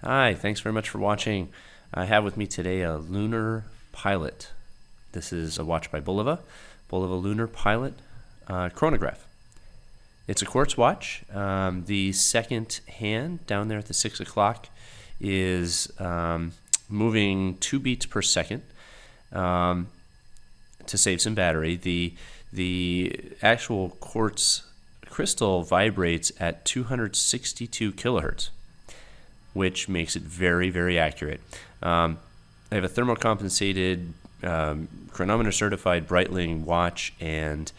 Hi, thanks very much for watching. I have with me today a Lunar Pilot. This is a watch by Bulova Lunar Pilot chronograph. It's a quartz watch. The second hand down there at the 6 o'clock is moving 2 beats per second to save some battery. The actual quartz crystal vibrates at 262 kilohertz, which makes it very, very accurate. I have a thermocompensated, chronometer certified Breitling watch, and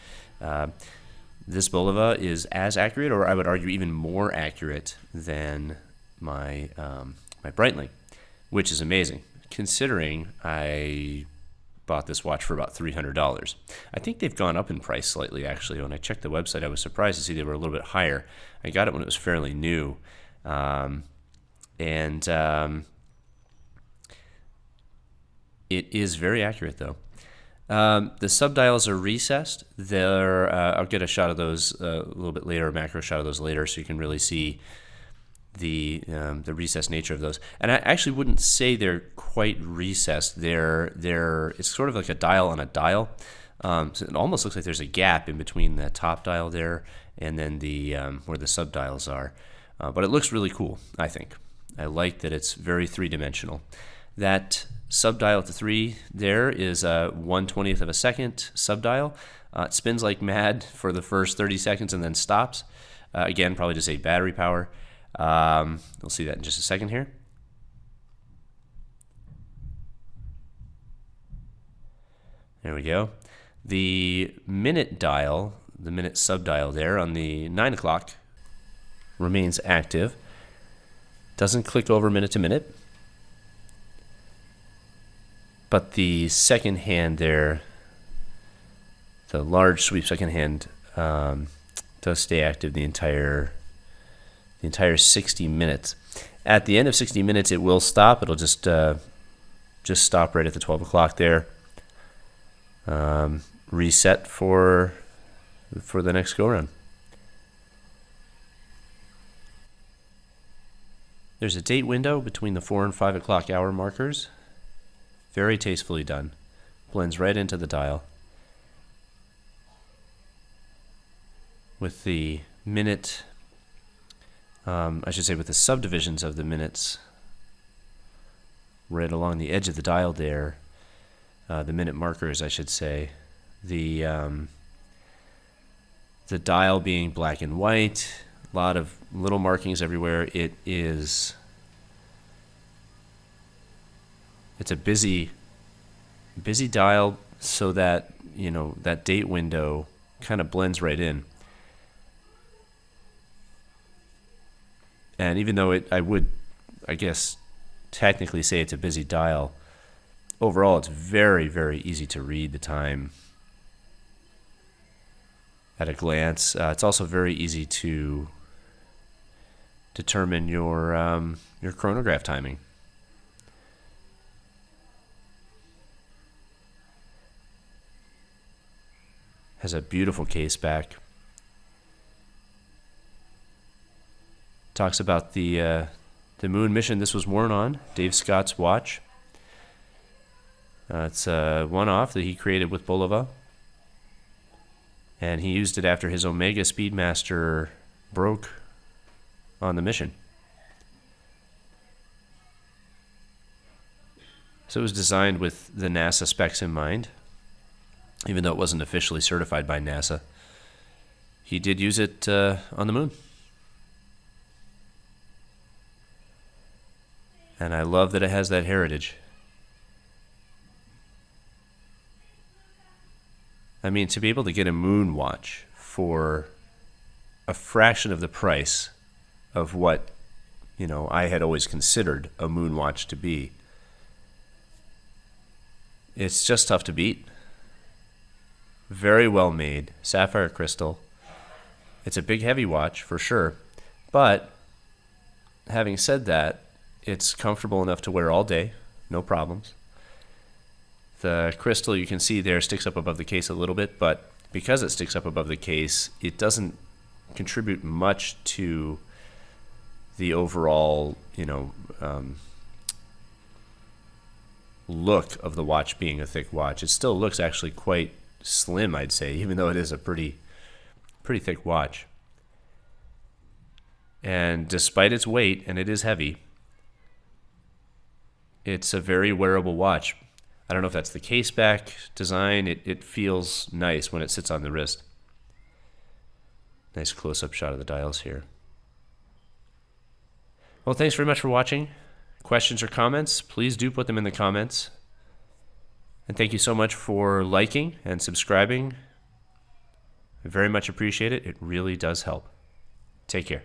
this Bulova is as accurate, or I would argue even more accurate than my Breitling, which is amazing considering I bought this watch for about $300. I think they've gone up in price slightly, actually. When I checked the website, I was surprised to see they were a little bit higher. I got it when it was fairly new. It is very accurate, though. The subdials are recessed. I'll get a shot of those a little bit later, a macro shot of those later, so you can really see the recessed nature of those. And I actually wouldn't say they're quite recessed. It's sort of like a dial on a dial. So it almost looks like there's a gap in between the top dial there and then where the subdials are. But it looks really cool, I think. I like that it's very three-dimensional. That subdial at the 3 there is a 1/20th of a second subdial. It spins like mad for the first 30 seconds and then stops. Again, probably just a battery power. We'll see that in just a second here. There we go. The minute dial, the minute subdial there on the 9 o'clock remains active. Doesn't click over minute to minute. But the second hand there, the large sweep second hand, does stay active the entire 60 minutes. At the end of 60 minutes, it will stop. It'll just stop right at the 12 o'clock there. Reset for the next go round. There's a date window between the 4 and 5 o'clock hour markers. Very tastefully done. Blends right into the dial. With the minute, I should say with the subdivisions of the minutes right along the edge of the dial there, the minute markers, I should say. The dial being black and white, a lot of little markings everywhere. It's a busy dial, so that that date window kind of blends right in. And even though I would, I guess, technically say it's a busy dial, overall it's very, very easy to read the time at a glance. It's also very easy to determine your chronograph timing. Has a beautiful case back. Talks about the moon mission this was worn on, Dave Scott's watch. It's a one-off that he created with Bulova, and he used it after his Omega Speedmaster broke on the mission. So it was designed with the NASA specs in mind, even though it wasn't officially certified by NASA. He did use it on the moon. And I love that it has that heritage. I mean, to be able to get a moon watch for a fraction of the price of what, I had always considered a moon watch to be, it's just tough to beat. Very well made, sapphire crystal. It's a big, heavy watch for sure. But having said that, it's comfortable enough to wear all day, no problems. The crystal, you can see there, sticks up above the case a little bit, but because it sticks up above the case, it doesn't contribute much to the overall, look of the watch being a thick watch. It still looks actually quite slim, I'd say, even though it is a pretty thick watch. And despite its weight, and it is heavy, it's a very wearable watch. I don't know if that's the case back design. It feels nice when it sits on the wrist. Nice close-up shot of the dials here. Well, thanks very much for watching. Questions or comments, please do put them in the comments. And thank you so much for liking and subscribing. I very much appreciate it. It really does help. Take care.